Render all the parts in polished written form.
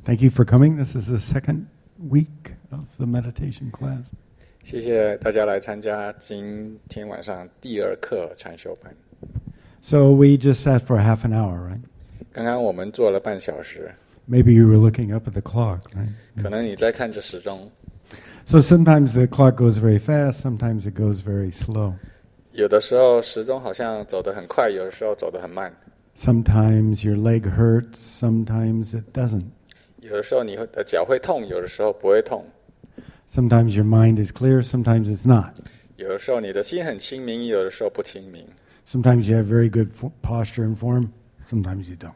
Thank you for coming. This is the second week of the meditation class. 谢谢大家来参加今天晚上第二课禅修班。So we just sat for half an hour, right? 刚刚我们做了半小时， Maybe you were looking up at the clock, right? 可能你在看着时钟。So sometimes the clock goes very fast, sometimes it goes very slow. 有的时候时钟好像走得很快，有的时候走得很慢。Sometimes your leg hurts, sometimes it doesn't. 有的时候你的脚会痛，有的时候不会痛。Sometimes your mind is clear, sometimes it's not. 有的时候你的心很清明，有的时候不清明。Sometimes you have very good posture and form, sometimes you don't.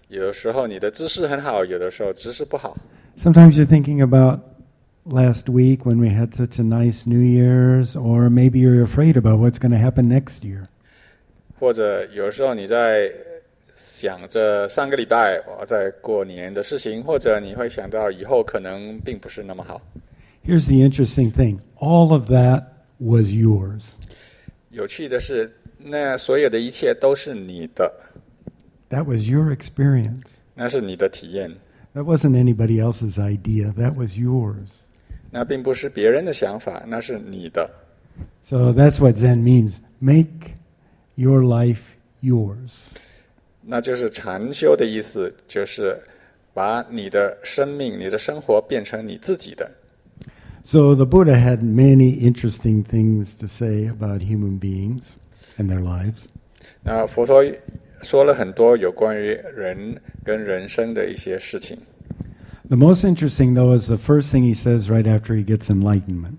有的时候你的姿势很好，有的时候姿势不好。 Sometimes you're thinking about last week when we had such a nice New Year's, or maybe you're afraid about what's going to happen next year. 或者有的时候你在想着上个礼拜我在过年的事情，或者你会想到以后可能并不是那么好。 Here's the interesting thing. All of that was yours. 有趣的是，那所有的一切都是你的， That was your experience. 那是你的体验， That wasn't anybody else's idea. That was yours. 那并不是别人的想法，那是你的。 So that's what Zen means. Make your life yours. 那就是禅修的意思，就是把你的生命、你的生活变成你自己的。 So the Buddha had many interesting things to say about human beings and their lives. 那佛陀说了很多有关于人跟人生的一些事情。 The most interesting, though, is the first thing he says right after he gets enlightenment.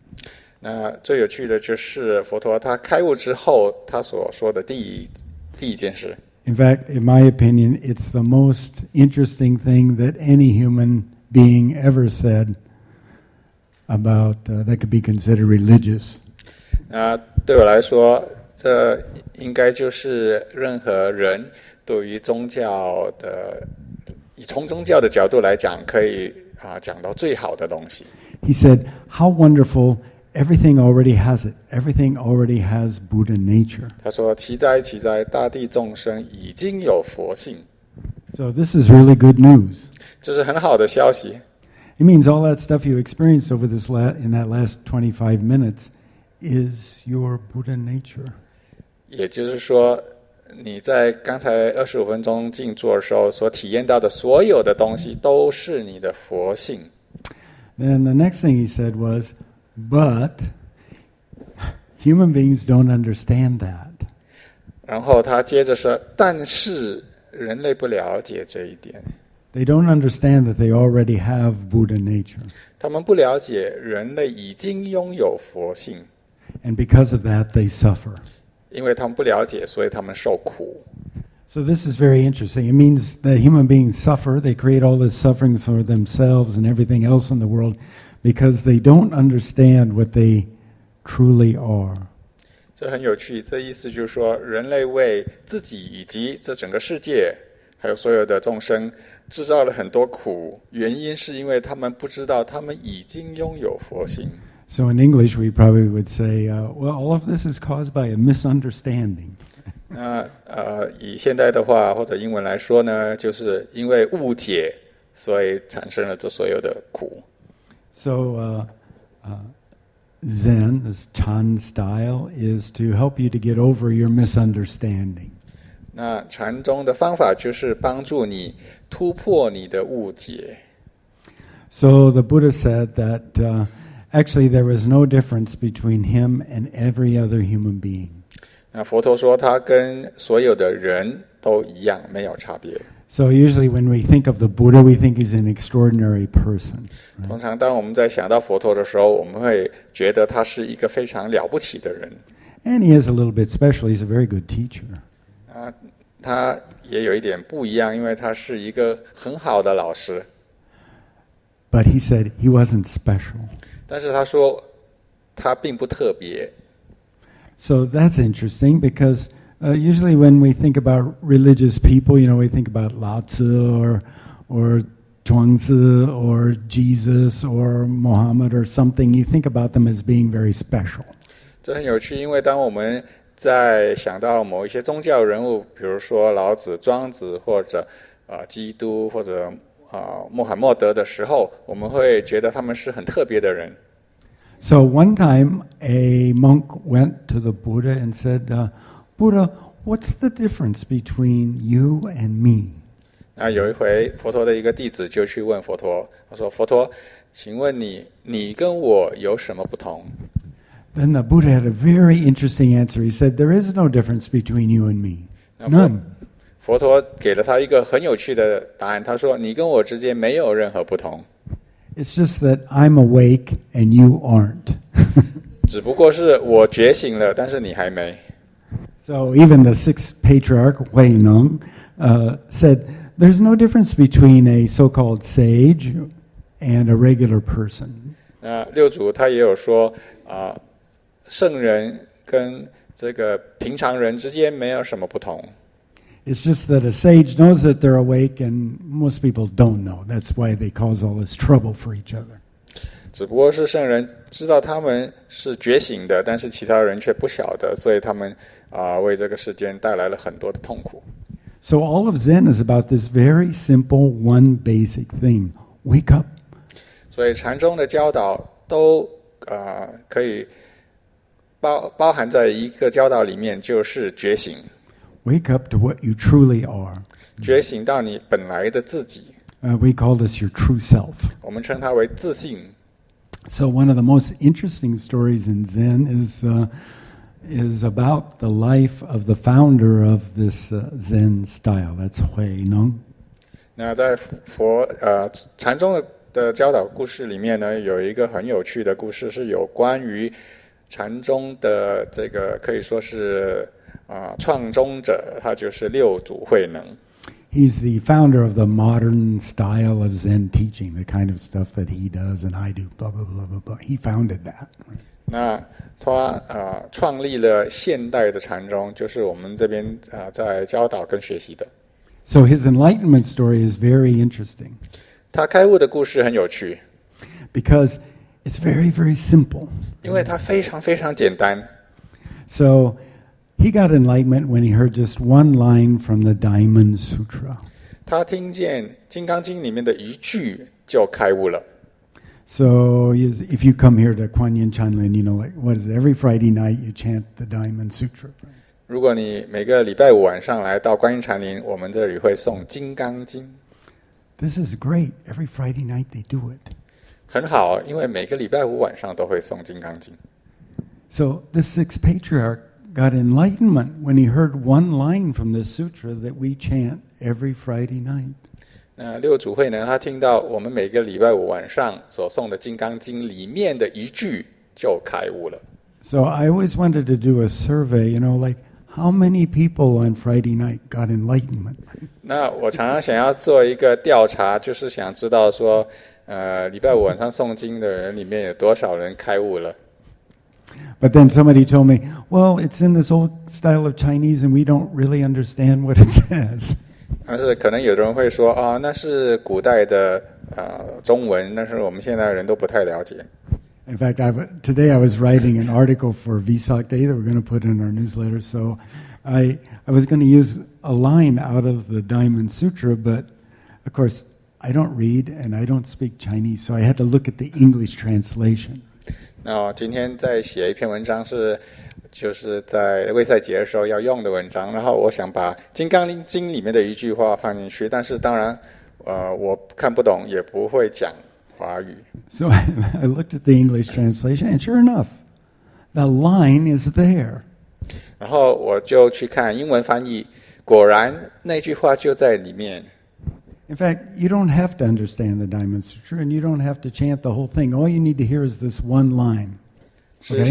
那最有趣的就是佛陀他开悟之后，他所说的第一件事。 In fact, in my opinion, it's the most interesting thing that any human being ever said about that could be considered religious. 那对我来说，这应该就是任何人对于宗教的，从宗教的角度来讲，可以讲到最好的东西。 He said, how wonderful, everything already has it. Everything already has Buddha nature. 他说：“奇哉奇哉，大地众生已经有佛性。” So this is really good news. 这是很好的消息。 It means all that stuff you experienced over in that last 25 minutes is your Buddha nature. 也就是说，你在刚才25分钟静坐的时候所体验到的所有的东西，都是你的佛性。 Then the next thing he said was, but human beings don't understand that. 然后他接着说：“但是人类不了解这一点， They don't understand that they already have Buddha nature. 他们不了解人类已经拥有佛性， And because of that, they suffer. 因为他们不了解，所以他们受苦。” So this is very interesting. It means that human beings suffer. They create all this suffering for themselves and everything else in the world because they don't understand what they truly are. 这很有趣，这意思就是说，人类为自己以及这整个世界，还有所有的众生制造了很多苦，原因是因为他们不知道他们已经拥有佛性。 So in English, we probably would say, well, all of this is caused by a misunderstanding. 那以现代的话或者英文来说呢，就是因为误解，所以产生了这所有的苦。 So Zen, this Chan style, is to help you to get over your misunderstanding. 那禅宗的方法就是帮助你突破你的误解。 So the Buddha said that actually there was no difference between him and every other human being. 那佛陀说，他跟所有的人都一样，没有差别。 So usually when we think of the Buddha, we think he's an extraordinary person. 通常当我们在想到佛陀的时候，我们会觉得他是一个非常了不起的人。 And he is a little bit special. He's a very good teacher. 他也有一点不一样，因为他是一个很好的老师。 But he said he wasn't special. 但是他说他并不特别。 So that's interesting because usually when we think about religious people, we think about Lao Tzu or Zhuangzi or Jesus or Muhammad or something. You think about them as being very special. 这很有趣，因为当我们在想到某一些宗教人物，比如说老子、庄子或者基督或者穆罕默德的时候，我们会觉得他们是很特别的人。So one time, a monk went to the Buddha and said, Buddha, what's the difference between you and me? 那有一回，佛陀的一个弟子就去问佛陀，他说：“佛陀，请问你跟我有什么不同？” Then the Buddha had a very interesting answer. He said, there is no difference between you and me. None. 佛陀给了他一个很有趣的答案，他说：“你跟我之间没有任何不同， It's just that I'm awake and you aren't. 只不过是我觉醒了，但是你还没。” So even the sixth patriarch, Hui Neng, said, there's no difference between a so-called sage and a regular person. 那六祖他也有说圣人跟这个平常人之间没有什么不同。It's just that a sage knows that they're awake and most people don't know. That's why they cause all this trouble for each other. 只不过是圣人知道他们是觉醒的，但是其他人却不晓得，所以他们为这个世间带来了很多的痛苦。So all of Zen is about this very simple one basic thing. Wake up. 所以禅宗的教导都可以包含在一个教导里面，就是觉醒。Wake up to what you truly are. 觉醒到你本来的自己。We call this your true self. 我们称它为自信。So one of the most interesting stories in Zen is about the life of the founder of this Zen style. That's Hui Neng. 那在禅宗的教导故事里面呢，有一个很有趣的故事，是有关于禅宗的这个可以说是创宗者，他就是六祖慧能。He's the founder of the modern style of Zen teaching, the kind of stuff that he does and I do, blah, blah, blah, blah, blah. He founded that. 那他创立了现代的禅宗，就是我们这边在教导跟学习的。So his enlightenment story is very interesting. 他开悟的故事很有趣， because it's very, very simple. 因为它非常非常简单。So he got enlightenment when he heard just one line from the Diamond Sutra. 他听见《金刚经》里面的一句就开悟了。So if you come here to Kuan Yin Chanlin, you know, like what is it? Every Friday night you chant the Diamond Sutra. 如果你每个礼拜五晚上来到观音禅林，我们这里会诵《金刚经》。This is great. Every Friday night they do it. 很好，因为每个礼拜五晚上都会诵《金刚经》。So the sixth patriarch got enlightenment when he heard one line from this sutra that we chant every Friday night. 那六祖慧能他听到我们每个礼拜五晚上所诵的《金刚经》里面的一句就开悟了。So I always wanted to do a survey, you know, like how many people on Friday night got enlightenment? 那我常常想要做一个调查，就是想知道说，礼拜五晚上诵经的人里面有多少人开悟了。But then somebody told me, well, it's in this old style of Chinese and we don't really understand what it says. 但是可能有的人会说那是古代的中文，但是我们现在人都不太了解。In fact, today I was writing an article for Vesak Day that we're going to put in our newsletter. So I was going to use a line out of the Diamond Sutra, but of course I don't read and I don't speak Chinese, so I had to look at the English translation. 那今天在写一篇文章就是在卫赛节的时候要用的文章，然后我想把《金刚经》里面的一句话放进去，但是当然我看不懂，也不会讲华语。So I looked at the English translation, and sure enough, the line is there. 然后我就去看英文翻译，果然那句话就在里面。In fact, you don't have to understand the Diamond Sutra, and you don't have to chant the whole thing. All you need to hear is this one line. 事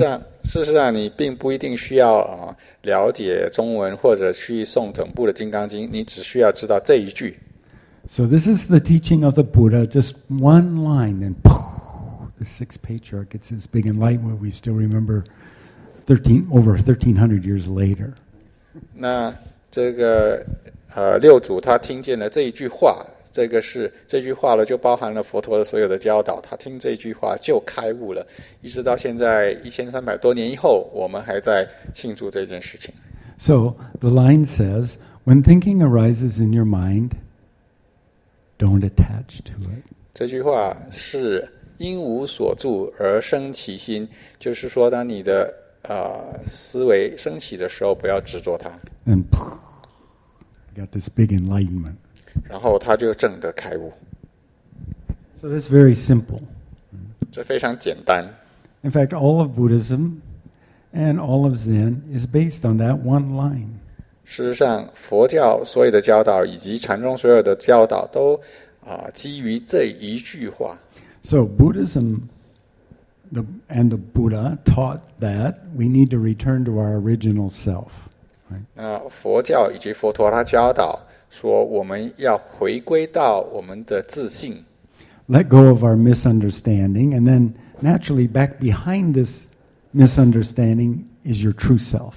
实上，你并不一定需要了解中文或者去诵整部的《金刚经》，你只需要知道这一句。So this is the teaching of the Buddha, just one line, and the sixth patriarch gets this big enlightenment we still remember over 1,300 years later. 那这个六祖他听见了这一句话，这句话呢，就包含了佛陀的所有的教导。他听这句话就开悟了，一直到现在1300多年以后，我们还在庆祝这件事情。So the line says, when thinking arises in your mind, don't attach to it. 这句话是因无所住而生其心，就是说，当你的思维升起的时候，不要执着它， And got this big enlightenment. 然后它就证得开悟。 So that's very simple. 这非常简单。 In fact, all of Buddhism and all of Zen is based on that one line. 事实上，佛教所有的教导以及禅宗所有的教导都基于这一句话。 So Buddhism and the Buddha taught that we need to return to our original self. Right? 那佛教以及佛陀他教导说，我们要回归到我们的自信， Let go of our misunderstanding, and then naturally back behind this misunderstanding is your true self.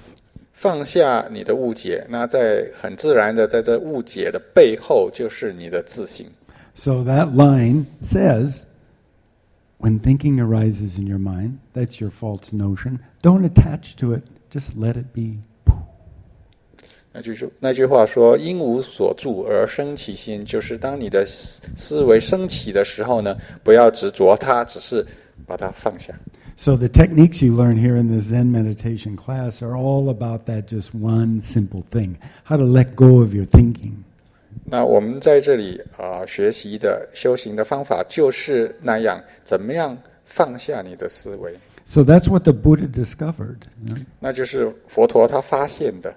放下你的误解。那在很自然的，在这误解的背后，就是你的自信。 So that line says, when thinking arises in your mind, that's your false notion, don't attach to it, just let it be. 那句话说，因无所住而生其心，就是当你的思维升起的时候呢，不要执着它，只是把它放下。 So the techniques you learn here in the Zen meditation class are all about that just one simple thing, how to let go of your thinking. 那我们在这里学习的修行的方法就是那样，怎么样放下你的思维？ So that's what the Buddha discovered. 那就是佛陀他发现的。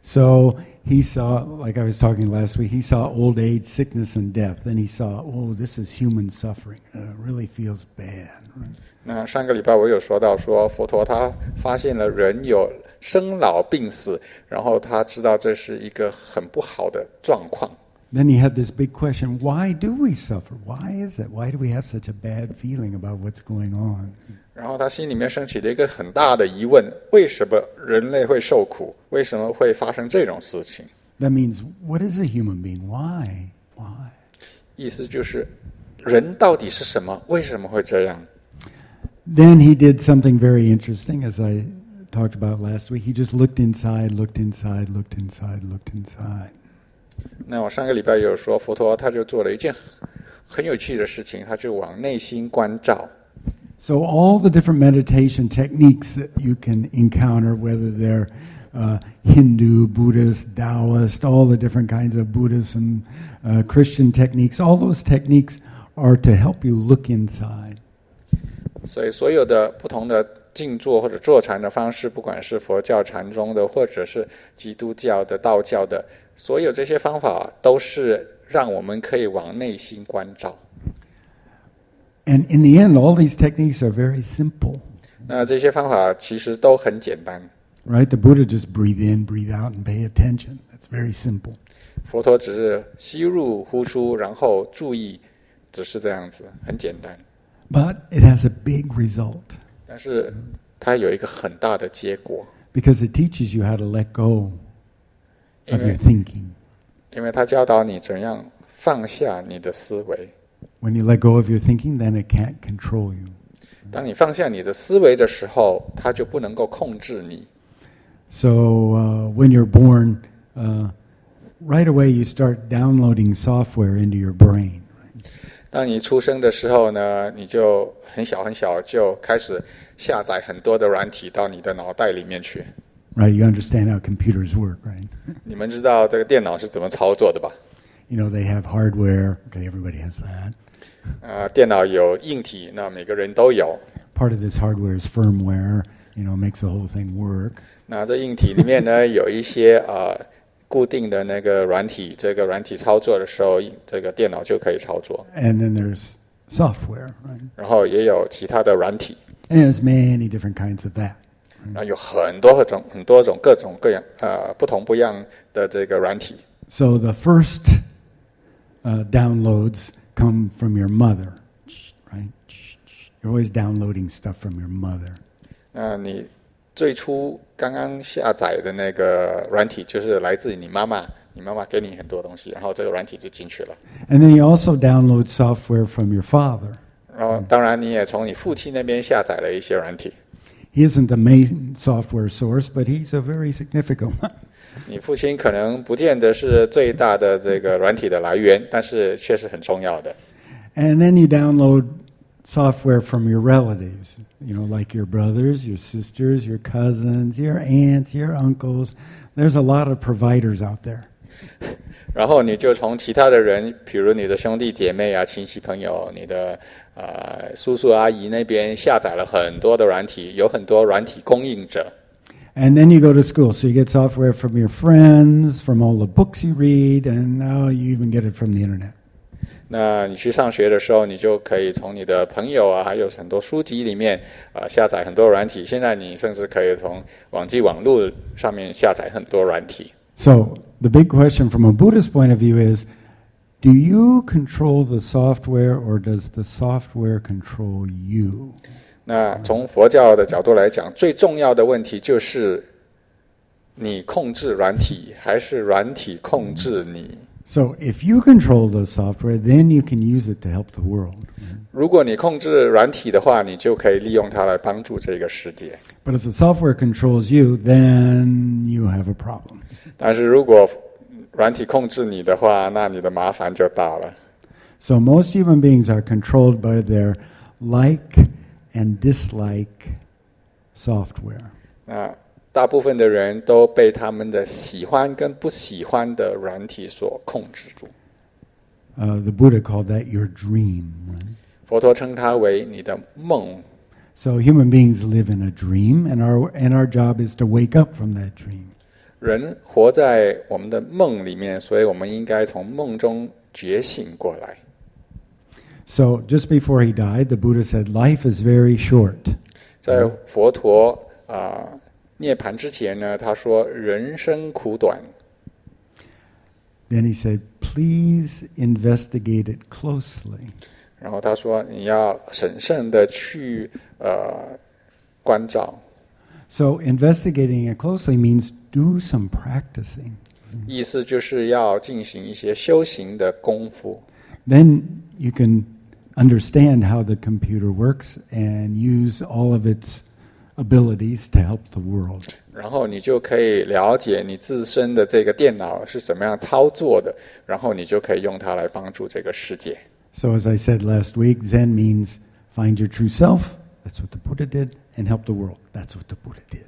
So he saw, like I was talking last week, he saw old age, sickness, and death. Then he saw, oh, this is human suffering. It really feels bad. Right? 那上个礼拜我有说到说，佛陀他发现了人有生老病死，然后他知道这是一个很不好的状况。 Then he had this big question, why do we suffer? Why is it? Why do we have such a bad feeling about what's going on? 然后他心里面升起了一个很大的疑问：为什么人类会受苦？为什么会发生这种事情？ That means, what is a human being? Why? Why? 意思就是，人到底是什么？为什么会这样？ Then he did something very interesting, as I talked about last week. He just looked inside, looked inside, looked inside, looked inside. 那我上个礼拜也有说，佛陀他就做了一件很有趣的事情，他就往内心关照。 So all the different meditation techniques that you can encounter, whether they're Hindu, Buddhist, Taoist, all the different kinds of Buddhism, Christian techniques, all those techniques are to help you look inside. 所以所有的不同的静坐或者坐禅的方式，不管是佛教禅宗的，或者是基督教的、道教的，所有这些方法都是让我们可以往内心关照。 And in the end, all these techniques are very simple. 那这些方法其实都很简单。 Right? The Buddha just breathe in, breathe out, and pay attention. That's very simple. 佛陀只是吸入呼出，然后注意，只是这样子，很简单。 But it has a big result 但是它有一个很大的结果， because it teaches you how to let go of your Amen. thinking. 因为它教导你怎样放下你的思维。 When you let go of your thinking, then it can't control you. 当你放下你的思维的时候，它就不能够控制你。 So when you're born, right away you start downloading software into your brain. 当你出生的时候呢，你就很小很小就开始下载很多的软体到你的脑袋里面去。 Right? You understand how computers work, right? 你们知道这个电脑是怎么操作的吧？ You know, they have hardware. Okay, everybody has that. 电脑有硬体，那每个人都有。 Part of this hardware is firmware, you know, makes the whole thing work. 那这硬体里面呢，有一些固定的那个软体，这个软体操作的时候，这个电脑就可以操作。 And then there's software, right? 然后也有其他的软体， And there's many different kinds of that. 那有很多种各种各样不同不一样的这个软体。 So the first downloads come from your mother, right? You're always downloading stuff from your mother. 那你最初刚刚下载的那个软体，就是来自你妈妈，你妈妈给你很多东西，然后这个软体就进去了。 And then you also download software from your father. 然后当然你也从你父亲那边下载了一些软体。 He isn't the main software source, but he's a very significant one. 你父亲可能不见得是最大的这个软体的来源，但是却是很重要的。And then you download software from your relatives, like your brothers, your sisters, your cousins, your aunts, your uncles. There's a lot of providers out there. 然后你就从其他的人，比如你的兄弟姐妹啊、亲戚朋友、你的叔叔阿姨那边下载了很多的软体，有很多软体供应者。And then you go to school, so you get software from your friends, from all the books you read, and now you even get it from the internet. 那你去上学的时候，你就可以从你的朋友啊，还有很多书籍里面下载很多软体。现在你甚至可以从网络上面下载很多软体。So the big question from a Buddhist point of view is, do you control the software or does the software control you? 那从佛教的角度来讲，最重要的问题就是你控制软体，还是软体控制你？ So if you control the software, then you can use it to help the world. 如果你控制软体的话，你就可以利用它来帮助这个世界。 But if the software controls you, then you have a problem. 但是如果软体控制你的话，那你的麻烦就大了。 So most human beings are controlled by their like and dislike software. 那大部分的人都被他们的喜欢跟不喜欢的软体所控制住。The Buddha called that your dream. Right? 佛陀称它为你的梦。 So human beings live in a dream, and our job is to wake up from that dream. 人活在我们的梦里面，所以我们应该从梦中觉醒过来。 So just before he died, the Buddha said, "Life is very short." 在佛陀涅槃之前呢，他说人生苦短。 Then he said, "Please investigate it closely." 然后他说你要审慎的去关照。 So investigating it closely means do some practicing. 意思就是要进行一些修行的功夫。 Then you can understand how the computer works and use all of its abilities to help the world. 然后你就可以了解你自身的这个电脑是怎么样操作的，然后你就可以用它来帮助这个世界。 So as I said last week, Zen means find your true self. That's what the Buddha did, and help the world. That's what the Buddha did.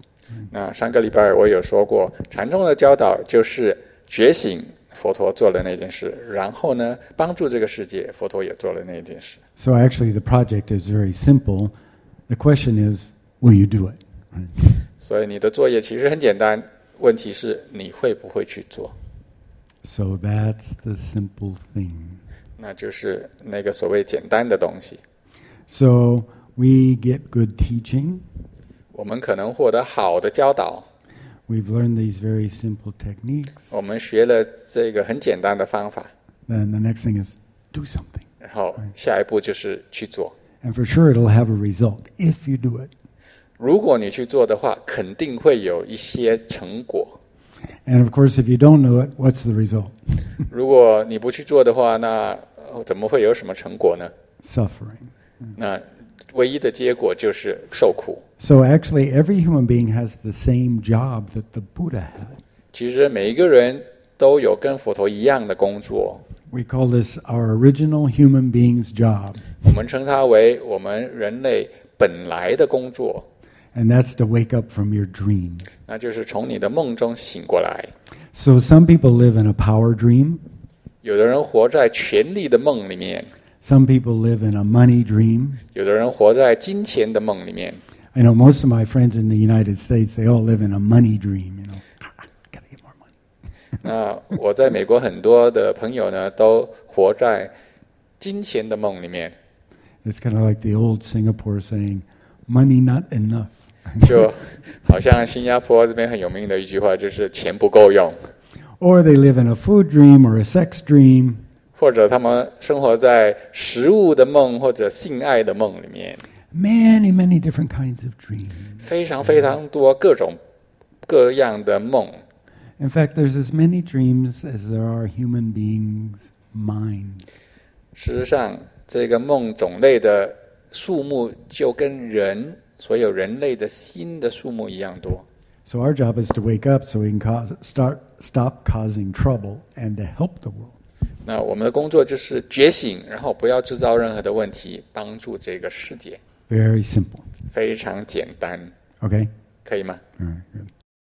那上个礼拜我有说过，禅宗的教导就是觉醒，佛陀做了那件事，然后呢，帮助这个世界，佛陀也做了那件事。 So actually the project is very simple. The question is, will you do it? 所以你的作业其实很简单，问题是你会不会去做？ So that's the simple thing. 那就是那个所谓简单的东西。 So we get good teaching. 我们可能获得好的教导， We've learned these very simple techniques. 我们学了这个很简单的方法， Then the next thing is do something. 然后下一步就是去做。 And for sure it'll have a result if you do it. 如果你去做的话，肯定会有一些成果。 And of course, if you don't know it, what's the result? 如果你不去做的话，那怎么会有什么成果呢？ Suffering. 那唯一的结果就是受苦。 So actually, every human being has the same job that the Buddha had. 其实每一个人都有跟佛陀一样的工作， We call this our original human being's job. 我们称它为我们人类本来的工作， And that's to wake up from your dream. 那就是从你的梦中醒过来。 So some people live in a power dream. 有的人活在权力的梦里面， Some people live in a money dream. 有的人活在金钱的梦里面。 I know most of my friends in the United States, they all live in a money dream, gotta get more money. 那我在美国很多的朋友呢，都活在金钱的梦里面， It's kind of like the old Singapore saying, money not enough. 就好像新加坡这边很有名的一句话，就是钱不够用， Or they live in a food dream or a sex dream. 或者他们生活在食物的梦或者性爱的梦里面， Many, many different kinds of dreams. 非常非常多各种各样的梦。 In fact, there's as many dreams as there are human beings' minds. 事实上，这个梦种类的数目就跟所有人类的心的数目一样多。So our job is to wake up so we can stop causing trouble and to help the world. 那我们的工作就是觉醒，然后不要制造任何的问题，帮助这个世界。 Very simple. 非常简单， Okay? 可以吗？ All right, good.